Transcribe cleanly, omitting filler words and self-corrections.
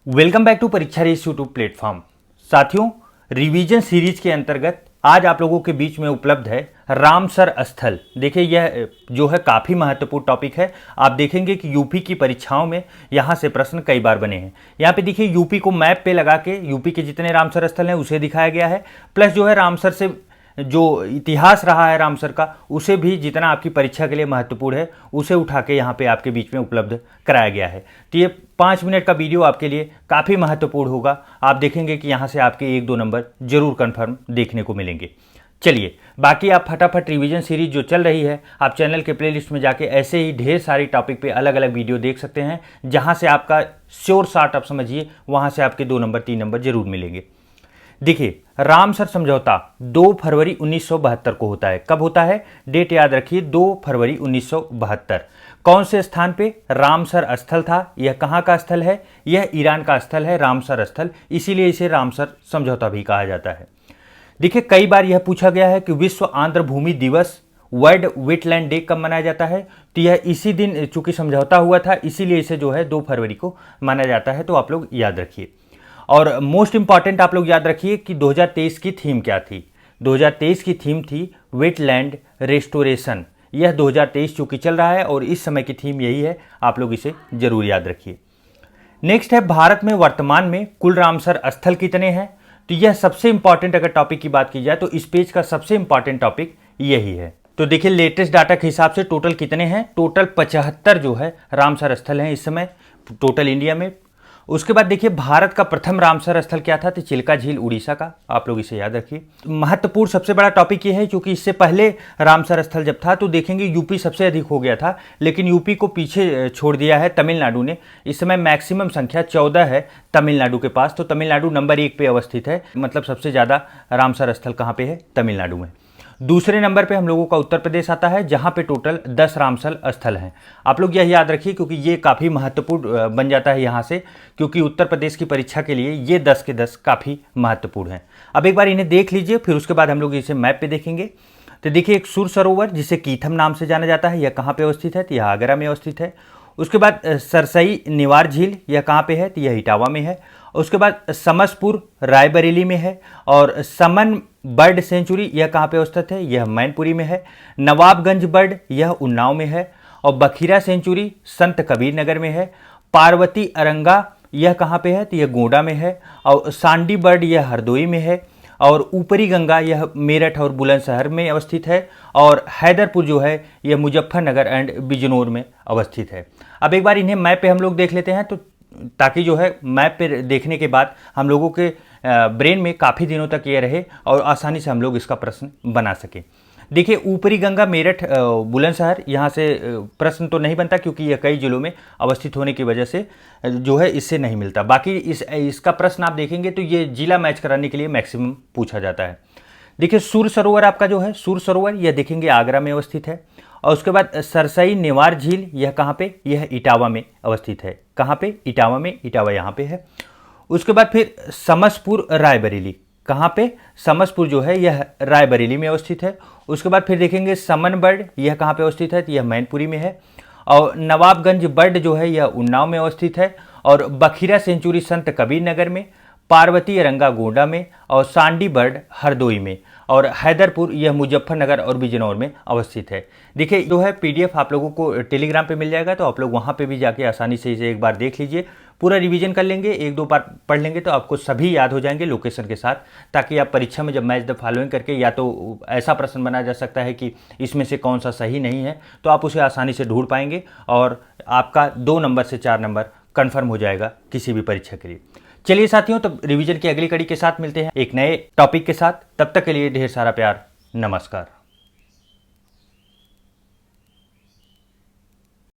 Welcome back to परीक्षा race YouTube platform. साथियों, revision series के अंतर्गत आज आप लोगों के बीच में उपलब्ध है रामसर स्थल। देखिए, यह जो है काफ़ी महत्वपूर्ण टॉपिक है। आप देखेंगे कि यूपी की परीक्षाओं में यहाँ से प्रश्न कई बार बने हैं। यहाँ पे देखिए, यूपी को मैप पे लगा के यूपी के जितने रामसर स्थल हैं उसे दिखाया गया है, प्लस जो है रामसर से जो इतिहास रहा है रामसर का, उसे भी जितना आपकी परीक्षा के लिए महत्वपूर्ण है उसे उठा के यहाँ पे आपके बीच में उपलब्ध कराया गया है। तो ये 5 मिनट का वीडियो आपके लिए काफ़ी महत्वपूर्ण होगा। आप देखेंगे कि यहाँ से आपके 1-2 नंबर जरूर कंफर्म देखने को मिलेंगे। चलिए, बाकी आप फटाफट रिवीजन सीरीज जो चल रही है, आप चैनल के प्लेलिस्ट में जाके ऐसे ही ढेर सारी टॉपिक पे अलग अलग वीडियो देख सकते हैं, जहाँ से आपका श्योर शॉट आप समझिए वहाँ से आपके 2 नंबर 3 नंबर जरूर मिलेंगे। देखिए, रामसर समझौता 2 फरवरी 1972 को होता है। कब होता है? डेट याद रखिए, 2 फरवरी 1972। कौन से स्थान पे? रामसर स्थल था। यह कहाँ का स्थल है? यह ईरान का स्थल है, रामसर स्थल, इसीलिए इसे रामसर समझौता भी कहा जाता है। देखिए, कई बार यह पूछा गया है कि विश्व आर्द्र भूमि दिवस, वर्ल्ड वेटलैंड डे कब मनाया जाता है? तो यह इसी दिन, चूंकि समझौता हुआ था, इसीलिए इसे जो है 2 फरवरी को माना जाता है। तो आप लोग याद रखिए। और मोस्ट इंपॉर्टेंट आप लोग याद रखिए कि 2023 की थीम क्या थी। 2023 की थीम थी वेटलैंड रेस्टोरेशन। यह 2023 चूंकि चल रहा है और इस समय की थीम यही है, आप लोग इसे जरूर याद रखिए। नेक्स्ट है, भारत में वर्तमान में कुल रामसर स्थल कितने हैं? तो यह सबसे इंपॉर्टेंट अगर टॉपिक की बात की जाए तो इस पेज का सबसे इंपॉर्टेंट टॉपिक यही है। तो देखिए, लेटेस्ट डाटा के हिसाब से टोटल कितने हैं? टोटल 75 जो है रामसर स्थल हैं इस समय टोटल इंडिया में। उसके बाद देखिए, भारत का प्रथम रामसर स्थल क्या था? तो चिल्का झील उड़ीसा का। आप लोग इसे याद रखिए। महत्वपूर्ण सबसे बड़ा टॉपिक ये है, क्योंकि इससे पहले रामसर स्थल जब था तो देखेंगे यूपी सबसे अधिक हो गया था, लेकिन यूपी को पीछे छोड़ दिया है तमिलनाडु ने। इस समय मैक्सिमम संख्या 14 है तमिलनाडु के पास। तो तमिलनाडु नंबर 1 पे अवस्थित है, मतलब सबसे ज़्यादा रामसर स्थल कहाँ पे है? तमिलनाडु में। दूसरे नंबर पे हम लोगों का उत्तर प्रदेश आता है, जहां पे टोटल 10 रामसर स्थल हैं। आप लोग यह याद रखिए, क्योंकि ये काफ़ी महत्वपूर्ण बन जाता है यहाँ से, क्योंकि उत्तर प्रदेश की परीक्षा के लिए ये 10 के 10 काफ़ी महत्वपूर्ण हैं। अब एक बार इन्हें देख लीजिए, फिर उसके बाद हम लोग इसे मैप पे देखेंगे। तो देखिए, एक सुर सरोवर जिसे कीथम नाम से जाना जाता है, यह कहाँ पे अवस्थित है? तो यह आगरा में अवस्थित है। उसके बाद सरसई निवार झील, यह कहाँ पे है? तो यह इटावा में है। उसके बाद समसपुर रायबरेली में है। और समन बर्ड सेंचुरी, यह कहाँ पे अवस्थित है? यह मैनपुरी में है। नवाबगंज बर्ड, यह उन्नाव में है। और बखीरा सेंचुरी संत कबीर नगर में है। पार्वती अरंगा, यह कहाँ पे है? तो यह गोंडा में है। और सांडी बर्ड, यह हरदोई में है। और ऊपरी गंगा, यह मेरठ और बुलंदशहर में अवस्थित है। और हैदरपुर जो है यह मुजफ्फरनगर एंड बिजनौर में अवस्थित है। अब एक बार इन्हें मैप पे हम लोग देख लेते हैं, तो ताकि जो है मैप पे देखने के बाद हम लोगों के ब्रेन में काफ़ी दिनों तक ये रहे और आसानी से हम लोग इसका प्रश्न बना सकें। देखिए, ऊपरी गंगा मेरठ बुलंदशहर, यहाँ से प्रश्न तो नहीं बनता, क्योंकि यह कई जिलों में अवस्थित होने की वजह से जो है इससे नहीं मिलता। बाकी इसका प्रश्न आप देखेंगे तो ये जिला मैच कराने के लिए मैक्सिमम पूछा जाता है। देखिए, सुर सरोवर आपका जो है, सुर सरोवर यह देखेंगे आगरा में अवस्थित है। और उसके बाद सरसई निवार झील, यह कहाँ पे? यह इटावा में अवस्थित है। कहाँ पे? इटावा में। इटावा यहाँ पे है। उसके बाद फिर समसपुर रायबरेली, कहाँ पे? समसपुर जो है यह रायबरेली में अवस्थित है। उसके बाद फिर देखेंगे समन बर्ड, यह कहाँ पे अवस्थित है? तो यह मैनपुरी में है। और नवाबगंज बर्ड जो है यह उन्नाव में अवस्थित है। और बखीरा सेंचुरी संत कबीर नगर में। पार्वती अरंगा गोंडा में। और सांडी बर्ड हरदोई में। और हैदरपुर यह मुजफ्फरनगर और बिजनौर में अवस्थित है। देखिए, जो है पीडीएफ आप लोगों को टेलीग्राम पे मिल जाएगा, तो आप लोग वहाँ पे भी जाके आसानी से इसे एक बार देख लीजिए, पूरा रिवीजन कर लेंगे, 1-2 बार पढ़ लेंगे तो आपको सभी याद हो जाएंगे लोकेशन के साथ, ताकि आप परीक्षा में जब मैच द फॉलोइंग करके, या तो ऐसा प्रश्न बनाया जा सकता है कि इसमें से कौन सा सही नहीं है, तो आप उसे आसानी से ढूंढ पाएंगे और आपका 2 नंबर से 4 नंबर कन्फर्म हो जाएगा किसी भी परीक्षा के लिए। चलिए साथियों, तब रिवीजन की अगली कड़ी के साथ मिलते हैं एक नए टॉपिक के साथ। तब तक के लिए ढेर सारा प्यार। नमस्कार।